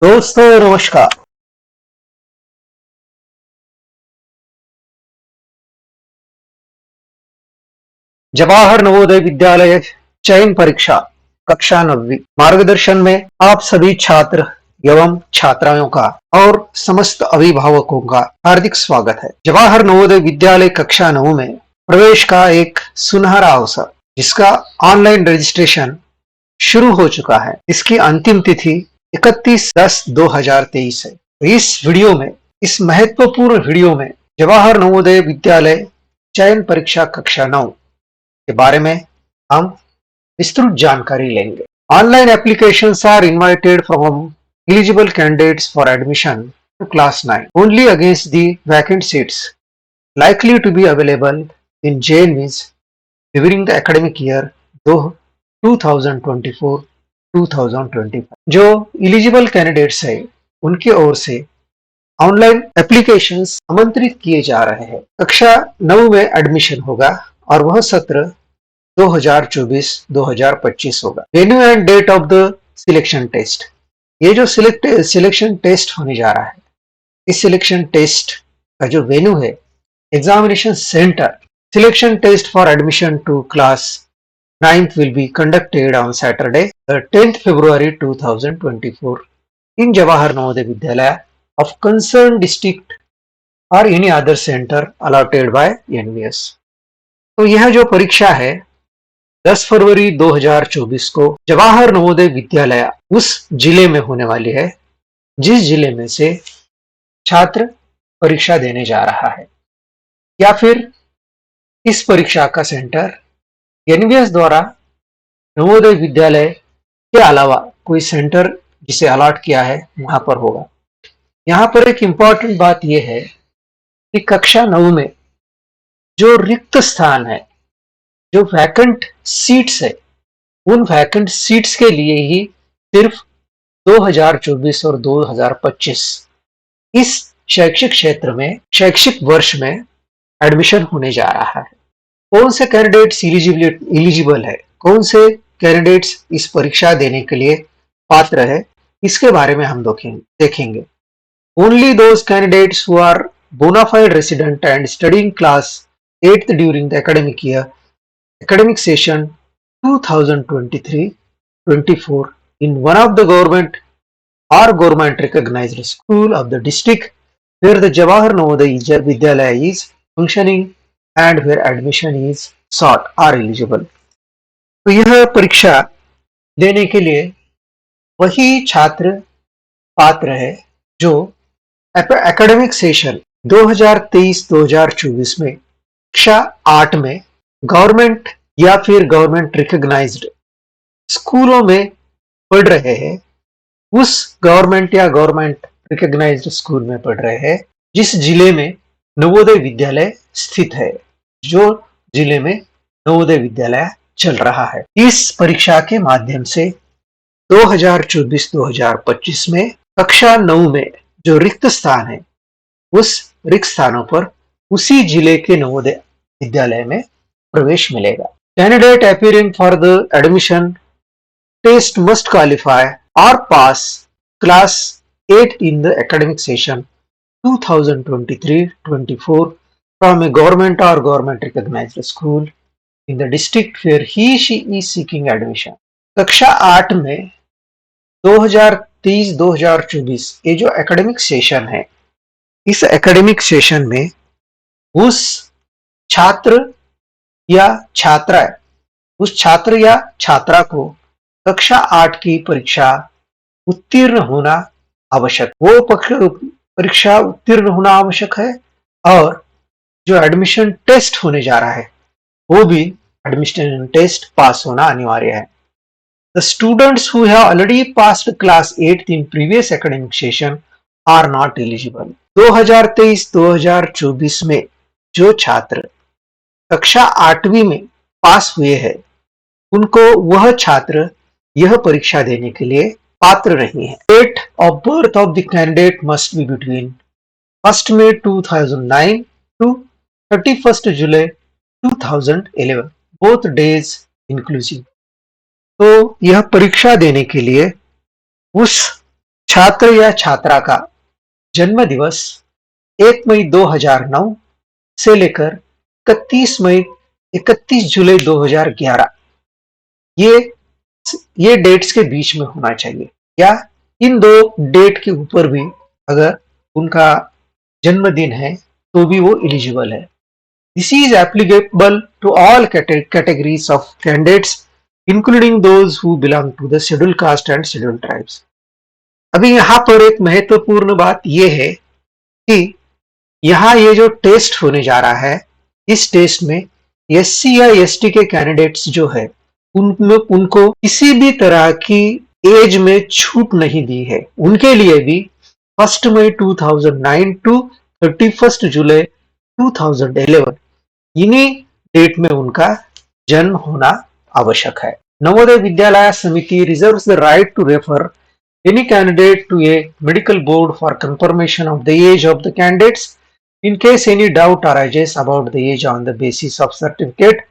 दोस्तों नमस्कार। जवाहर नवोदय विद्यालय चयन परीक्षा कक्षा 9वीं मार्गदर्शन में आप सभी छात्र एवं छात्राओं का और समस्त अभिभावकों का हार्दिक स्वागत है। जवाहर नवोदय विद्यालय कक्षा 9 में प्रवेश का एक सुनहरा अवसर जिसका ऑनलाइन रजिस्ट्रेशन शुरू हो चुका है। इसकी अंतिम तिथि 31/10/2023 है। इस वीडियो में, इस महत्वपूर्ण वीडियो में जवाहर नवोदय विद्यालय चयन परीक्षा कक्षा 9 के बारे में हम विस्तृत जानकारी लेंगे। Online applications are invited from eligible candidates for admission to class 9 only against the vacant seats likely to be available in JNVs during the academic year 2024-2025। जो एलिजिबल कैंडिडेट्स है उनकी ओर से ऑनलाइन एप्लीकेशंस आमंत्रित किए जा रहे हैं। कक्षा 9 में एडमिशन होगा और वह सत्र 2024-2025 होगा। Venue and date of the selection test, ये जो सिलेक्शन टेस्ट होने जा रहा है, इस सिलेक्शन टेस्ट का जो वेन्यू है, examination centre, selection test for admission to class 9th will be conducted on Saturday, 10th February 2024 in Jawahar Navodaya Vidyalaya of concerned district or any other center allotted by NVS। तो यह जो परीक्षा है 10 फरवरी 2024 को जवाहर नवोदय विद्यालय उस जिले में होने वाली है जिस जिले में से छात्र परीक्षा देने जा रहा है, या फिर इस परीक्षा का सेंटर एनवीएस द्वारा नवोदय विद्यालय के अलावा कोई सेंटर जिसे अलॉट किया है वहां पर होगा। यहां पर एक इंपॉर्टेंट बात यह है कि कक्षा 9 में जो रिक्त स्थान है, जो वैकेंट सीट्स है, उन वैकेंट सीट्स के लिए ही सिर्फ 2024 और 2025 इस शैक्षिक क्षेत्र में, शैक्षिक वर्ष में एडमिशन होने जा रहा है। कौन से कैंडिडेट्स एलिजिबल है, कौन से कैंडिडेट्स इस परीक्षा देने के लिए पात्र है, इसके बारे में हम देखेंगे। Only those candidates who are bona fide resident and studying class 8th during the academic session 2023-24 in one of the government or government recognized school of the district where the Jawahar Navodaya Vidyalaya is functioning and where admission is sought are eligible। तो यह परीक्षा देने के लिए वही छात्र पात्र है जो एकेडमिक सेशन 2023-2024 में कक्षा 8 में गवर्नमेंट या फिर गवर्नमेंट रिकॉग्नाइज्ड स्कूलों में पढ़ रहे हैं, उस गवर्नमेंट या गवर्नमेंट रिकॉग्नाइज्ड स्कूल में पढ़ रहे हैं जिस जिले में नवोदय विद्यालय स्थित है, जो जिले में नवोदय विद्यालय चल रहा है। इस परीक्षा के माध्यम से 2024-2025 में कक्षा 9 में जो रिक्त स्थान है, उस रिक्त स्थानों पर उसी जिले के नवोदय विद्यालय में प्रवेश मिलेगा। Candidate appearing for the admission test must qualify और pass class 8 in the academic session 2023-24 from a government or government recognized school in the district where she is seeking admission। कक्षा 8 में 2023-2024 ये जो एकेडमिक सेशन है, इस academic session में उस छात्र या छात्रा को कक्षा 8 की परीक्षा उत्तीर्ण होना आवश्यक, वो परीक्षा उत्तीर्ण होना आवश्यक है, और जो एडमिशन टेस्ट होने जा रहा है वो भी एडमिशन टेस्ट पास होना अनिवार्य है। The students who have already passed class 8th in previous academic session are not eligible। 2023-2024 में जो छात्र कक्षा 8वीं में पास हुए हैं, उनको वह छात्र यह परीक्षा देने के लिए पात्र नहीं है। Date of birth of the candidate must be between 1st May 2009 to 31st July 2011, both days inclusive। तो यह परीक्षा देने के लिए उस छात्र या छात्रा का जन्म दिवस 1 मई 2009 से लेकर 31 जुलाई 2011 ये ये डेट्स के बीच में होना चाहिए, या इन दो डेट के ऊपर भी अगर उनका जन्मदिन है तो भी वो एलिजिबल है। This is applicable to all categories of candidates including those who belong to the schedule caste and schedule tribes. अभी यहाँ पर एक महत्वपूर्ण बात यह है कि यहाँ ये जो टेस्ट होने जा रहा है, इस टेस्ट में एससी या एसटी के कैंडिडेट्स जो है उनको किसी भी तरह की एज में छूट नहीं दी है। उनके लिए भी 1 मई 2009 टू 31 जुलाई 2011 इन्हीं डेट में उनका जन्म होना आवश्यक है। Navodaya Vidyalaya Samiti reserves the right to refer any candidate to a medical board for confirmation of the age of the candidates in case any doubt arises about the age on the basis of certificate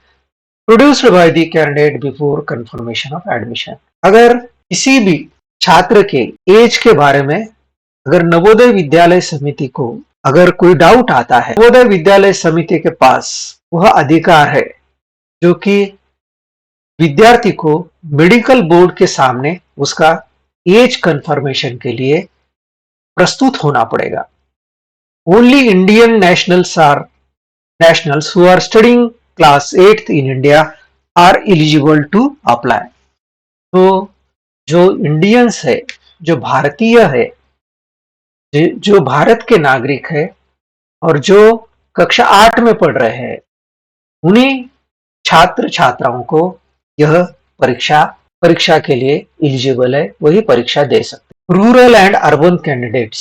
produced by the candidate before confirmation of admission। अगर किसी भी छात्र के as के बारे में अगर नवोदय विद्यालय समिति को अगर कोई डाउट आता है, नवोदय विद्यालय समिति के पास वह अधिकार है जो कि विद्यार्थी को मेडिकल बोर्ड के सामने उसका एज कंफर्मेशन के लिए प्रस्तुत होना पड़ेगा। Only Indian nationals who are studying class 8th in India are eligible to apply. तो जो इंडियंस है, जो भारतीय है, जो भारत के नागरिक है और जो कक्षा 8 में पढ़ रहे हैं, उन्हीं छात्र छात्राओं को यह परीक्षा के लिए एलिजिबल है, वही परीक्षा दे सकते। रूरल एंड अर्बन कैंडिडेट्स,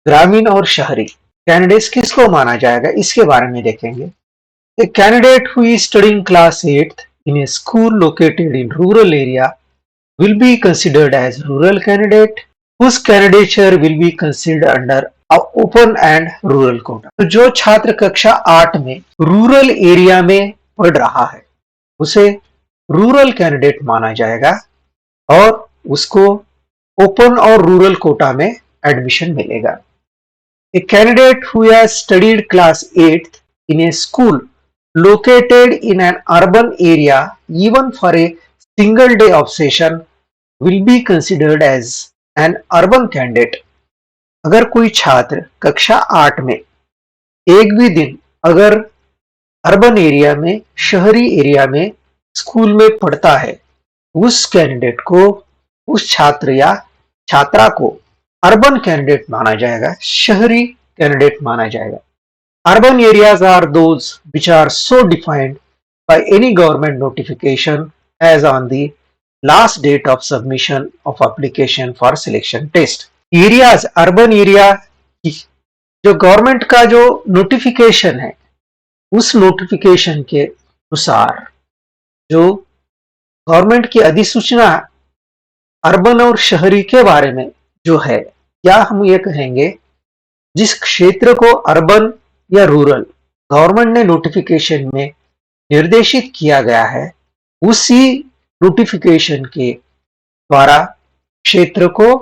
ग्रामीण और शहरी कैंडिडेट्स किसको माना जाएगा, इसके बारे में देखेंगे। A candidate who is studying class 8th in a school located in rural area will be considered as rural candidate whose candidature will be considered under open and rural quota. तो जो छात्र कक्षा 8 में रूरल एरिया में पढ़ रहा है उसे रूरल कैंडिडेट माना जाएगा और उसको ओपन और रूरल कोटा में एडमिशन मिलेगा। A candidate who has studied class 8th in a school located in an urban area even for a single day of session will be considered as an urban candidate. अगर कोई छात्र कक्षा 8 में एक भी दिन अगर अर्बन एरिया में, शहरी एरिया में स्कूल में पढ़ता है, उस कैंडिडेट को, उस छात्र या छात्रा को अर्बन कैंडिडेट माना जाएगा, शहरी कैंडिडेट माना जाएगा। Urban areas are those which are so defined by any government notification as on the last date of submission of application for selection test। Areas, urban area जो गवर्नमेंट का जो notification है, उस नोटिफिकेशन के अनुसार जो गवर्नमेंट की अधिसूचना अर्बन और शहरी के बारे में जो है, या हम ये कहेंगे जिस क्षेत्र को अर्बन या रूरल गवर्नमेंट ने नोटिफिकेशन में निर्देशित किया गया है, उसी नोटिफिकेशन के द्वारा क्षेत्र को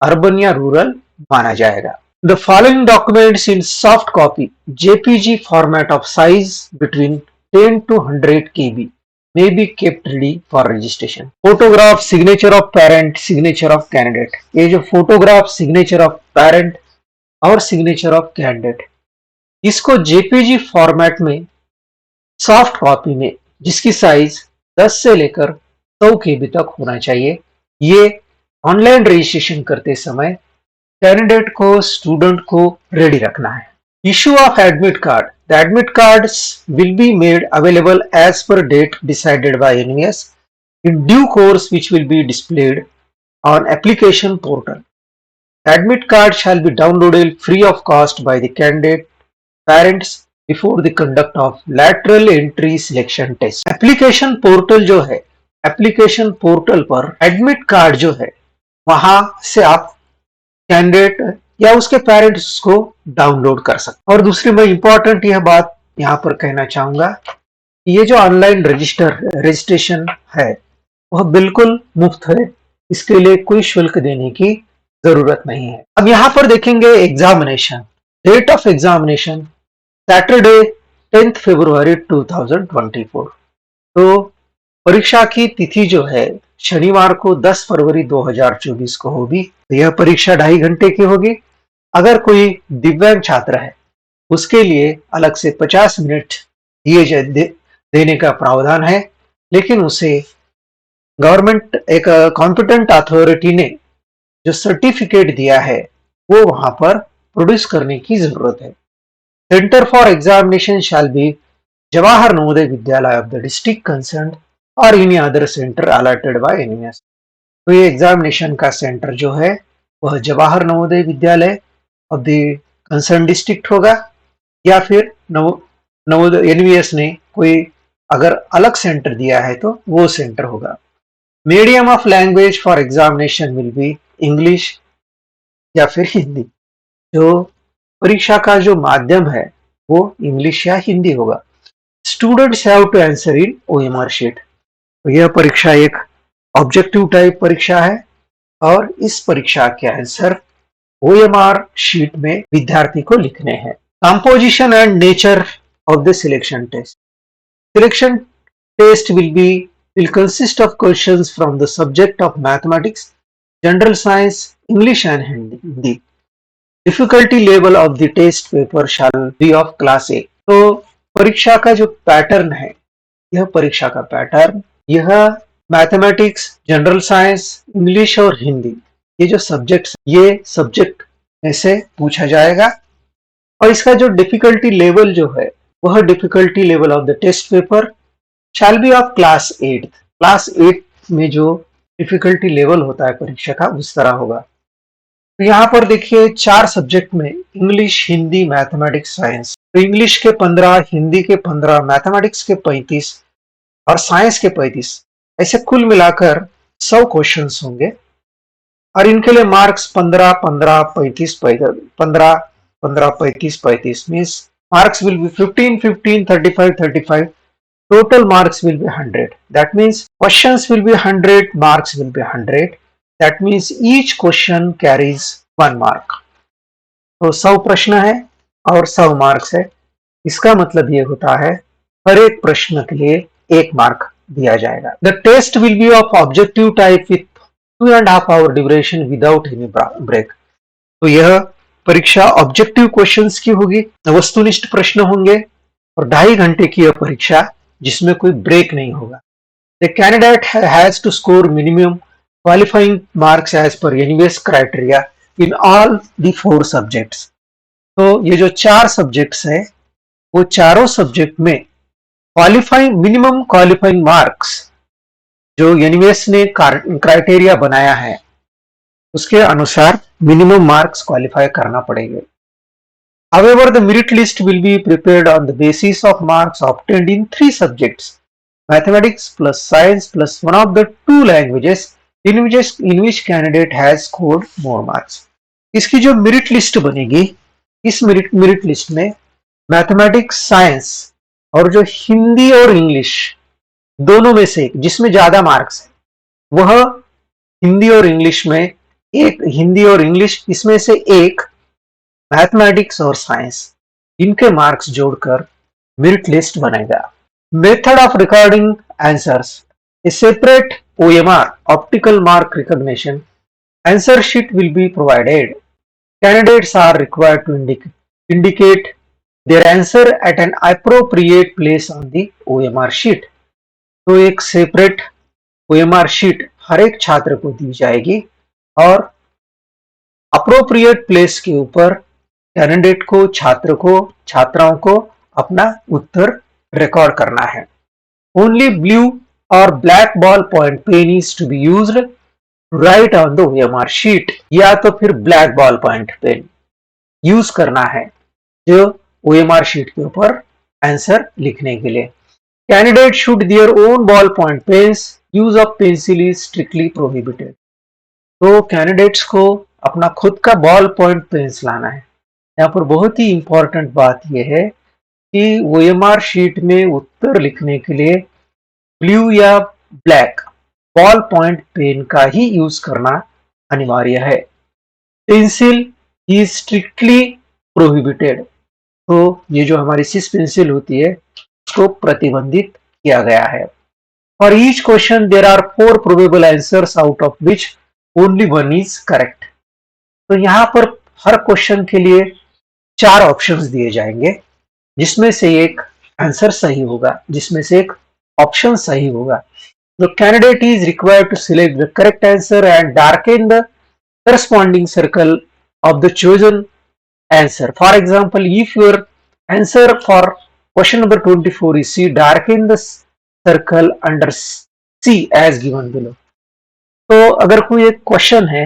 अर्बन या रूरल माना जाएगा। The following documents in soft copy JPG format of size between 10 to 100 KB may be kept ready for registration। Photograph, signature of parent, signature of candidate. ये जो फोटोग्राफ, सिग्नेचर ऑफ पेरेंट और signature of candidate, इसको JPG format में soft copy में जिसकी size 10 से लेकर 100 KB तक होना चाहिए, ये ऑनलाइन रजिस्ट्रेशन करते समय कैंडिडेट को, स्टूडेंट को रेडी रखना है। Issue of admit card. The admit cards will be made available as per date decided by NVS in due course, which will be displayed on application portal। Admit card shall be downloaded free of cost by the candidate parents before the conduct of lateral entry selection test। Application portal जो है, application portal पर admit card जो है, वहां से आप candidate या उसके पेरेंट्स को डाउनलोड कर सकते। और दूसरी मैं इंपॉर्टेंट यह बात यहाँ पर कहना चाहूंगा कि ये जो ऑनलाइन रजिस्ट्रेशन है वह बिल्कुल मुफ्त है, इसके लिए कोई शुल्क देने की जरूरत नहीं है। अब यहाँ पर देखेंगे examination, date of examination Saturday 10th February 2024। तो परीक्षा की तिथि जो है शनिवार को 10 फरवरी 2024 को होगी। तो यह परीक्षा 2.5 घंटे की होगी। अगर कोई दिव्यांग छात्र है उसके लिए अलग से 50 मिनट देने का प्रावधान है, लेकिन उसे गवर्नमेंट एक कॉम्पिटेंट अथॉरिटी ने जो सर्टिफिकेट दिया है वो वहां पर प्रोड्यूस करने की जरूरत है। Centre for examination shall be Jawahar Navodaya Vidyalaya of the district concern और any other centre allotted by NVS. तो ये एग्जामिनेशन का सेंटर जो है वह Jawahar Navodaya Vidyalaya of the concern district होगा, या फिर नवोदय एनवीएस ने कोई अगर अलग सेंटर दिया है तो वो सेंटर होगा। Medium of language for examination will be English या फिर हिंदी। जो परीक्षा का जो माध्यम है वो इंग्लिश या हिंदी होगा। Students have to answer in OMR sheet. तो यह परीक्षा एक ऑब्जेक्टिव टाइप परीक्षा है और इस परीक्षा के आंसर ओएमआर शीट में विद्यार्थी को लिखने हैं। Composition and nature of the selection test. Selection test will consist of questions from the subject of mathematics, general science, English and Hindi. Difficulty level of the test paper shall be of class A. तो परीक्षा का जो pattern है, यह परीक्षा का pattern, यह mathematics, general science, English और हिंदी, ये जो सब्जेक्ट में से पूछा जाएगा। और इसका जो डिफिकल्टी लेवल जो है वह difficulty level of the test paper shall be of class 8। Class 8 में जो डिफिकल्टी लेवल होता है परीक्षा का उस तरह होगा। तो यहाँ पर देखिए 4 सब्जेक्ट में इंग्लिश, हिंदी, मैथमेटिक्स, साइंस। तो इंग्लिश के 15, हिंदी के 15, मैथमेटिक्स के 35 और साइंस के 35, ऐसे कुल मिलाकर 100 क्वेश्चंस होंगे और इनके लिए marks 15, 15, 35, 15, 15, 35, 35 means marks will be 15, 15, 35, 35. Total marks will be 100. That means questions will be 100, marks will be 100. That means each question carries 1 mark. तो 100 प्रश्न है और 100 मार्क्स है। इसका मतलब ये होता है हर एक प्रश्न के लिए 1 मार्क दिया जाएगा। The test will be of objective type with 2.5 hour duration without any break. तो यह परीक्षा ऑब्जेक्टिव क्वेश्चंस की होगी, वस्तुनिष्ठ प्रश्न होंगे और 2.5 घंटे की यह परीक्षा जिसमें कोई ब्रेक नहीं होगा। The candidate has to score minimum qualifying marks as per NVS criteria in all the 4 subjects. तो ये जो 4 सब्जेक्ट्स है वो चारों सब्जेक्ट में मिनिमम क्वालिफाइंग मार्क्स जो एनवीएस ने क्राइटेरिया बनाया है उसके अनुसार मिनिमम मार्क्स क्वालिफाई करना पड़ेंगे। However, the merit list will be prepared on the basis of marks obtained in 3 subjects, mathematics plus science plus one of the 2 languages in which candidate has scored more marks. इसकी जो merit list बनेगी, इस merit list में mathematics, science और जो हिंदी और English दोनों में से जिसमें ज्यादा मार्क्स है वह हिंदी और इंग्लिश में हिंदी और इंग्लिश इसमें से एक, मैथमेटिक्स और साइंस इनके मार्क्स जोड़कर मेरिट लिस्ट बनेगा। Method of recording answers. A separate OMR optical mark recognition answer sheet will be provided. Candidates are required to indicate their answer at an appropriate place on the OMR sheet. तो एक separate OMR sheet हर एक छात्र को दी जाएगी और appropriate place के ऊपर candidate को, छात्राओं को अपना उत्तर रिकॉर्ड करना है। ओनली ब्लू और black ball point pen is to be used to write on the OMR sheet. या तो फिर black ball point pen use करना है जो OMR शीट के ऊपर आंसर लिखने के लिए। Candidate should their own ball point pens, use of pencil is strictly prohibited. तो कैंडिडेट्स को अपना खुद का बॉल पॉइंट पेन्स लाना है। यहाँ पर बहुत ही इंपॉर्टेंट बात यह है कि OMR शीट में उत्तर लिखने के लिए ब्लू या ब्लैक बॉल पॉइंट पेन का ही यूज करना अनिवार्य है। Pencil is strictly prohibited. तो ये जो हमारी सिस पेंसिल होती है उसको प्रतिबंधित किया गया है। For each question there are 4 probable answers out of which only one is correct. तो यहाँ पर हर क्वेश्चन के लिए 4 ऑप्शंस दिए जाएंगे, जिसमें से एक आंसर सही होगा, जिसमें से एक ऑप्शन सही होगा। The candidate is required to select the correct answer and darken the corresponding circle of the chosen answer. For example, if your answer for question number 24 is C, darken the circle under C as given below. तो अगर कोई एक question है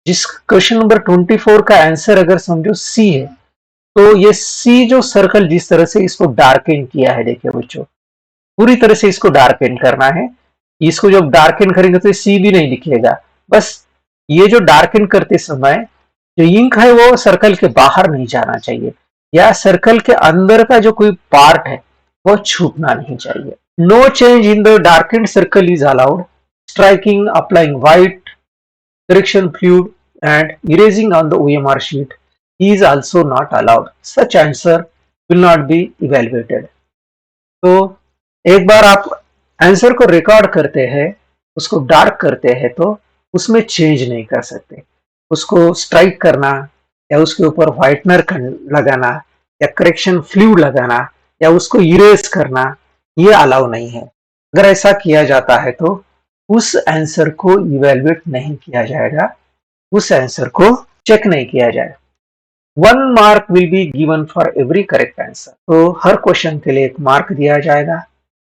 जिस question number 24 का answer अगर समझो C है, तो ये C जो सर्कल जिस तरह से इसको डार्कन किया है, देखिए बच्चों पूरी तरह से इसको डार्कन करना है। इसको जब डार्कन करेंगे तो सी भी नहीं दिखेगा, बस ये जो डार्कन करते समय जो इंक है वो सर्कल के बाहर नहीं जाना चाहिए, या सर्कल के अंदर का जो कोई पार्ट है वो छूटना नहीं चाहिए। No change in the darkened circle is allowed. Striking, applying white correction fluid and erasing on the OMR sheet is also not allowed. Such answer will not be evaluated. तो एक बार आप आंसर को record करते हैं, उसको dark करते हैं, तो उसमें चेंज नहीं कर सकते। उसको स्ट्राइक करना या उसके ऊपर व्हाइटनर लगाना या करेक्शन फ्लूइड लगाना या उसको इरेज करना, ये अलाउ नहीं है। अगर ऐसा किया जाता है तो उस आंसर को इवेल्युएट नहीं किया जाएगा, उस आंसर को चेक नहीं किया जाएगा। 1 mark will be given for every correct answer. तो हर क्वेश्चन के लिए 1 मार्क दिया जाएगा।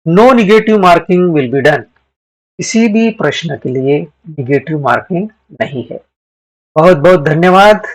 No negative marking will be done. किसी भी प्रश्न के लिए निगेटिव मार्किंग नहीं है। बहुत बहुत धन्यवाद।